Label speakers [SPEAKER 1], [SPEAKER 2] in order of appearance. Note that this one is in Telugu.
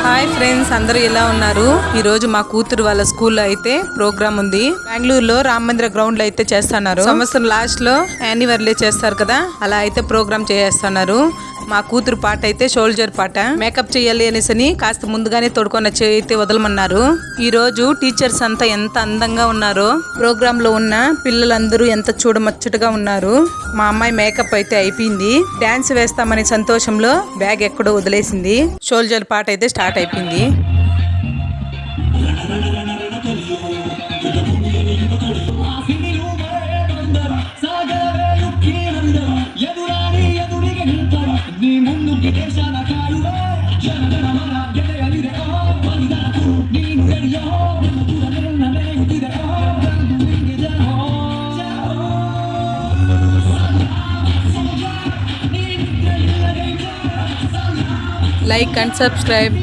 [SPEAKER 1] హాయ్ ఫ్రెండ్స్, అందరూ ఎలా ఉన్నారు? ఈ రోజు మా కూతురు వాళ్ళ స్కూల్లో అయితే ప్రోగ్రామ్ ఉంది. బెంగళూరులో రామ మందిర గ్రౌండ్ లో అయితే చేస్తున్నారు. సంవత్సరం లాస్ట్ లో యాన్యువల్ చేస్తారు కదా, అలా అయితే ప్రోగ్రామ్ చేస్తున్నారు. మా కూతురు పాట అయితే షోల్జర్ పాట. మేకప్ చేయాలి అనేసి కాస్త ముందుగానే తోడుకొని అయితే వదలమన్నారు. ఈ రోజు టీచర్స్ అంతా ఎంత అందంగా ఉన్నారో, ప్రోగ్రామ్ లో ఉన్న పిల్లలందరూ ఎంత చూడముచ్చటగా ఉన్నారు. మా అమ్మాయి మేకప్ అయితే అయిపోయింది. డాన్స్ వేస్తామనే సంతోషంలో బ్యాగ్ ఎక్కడో వదిలేసింది. షోల్జర్ పాట అయితే స్టార్ట్ అయిపోయింది. Like and subscribe.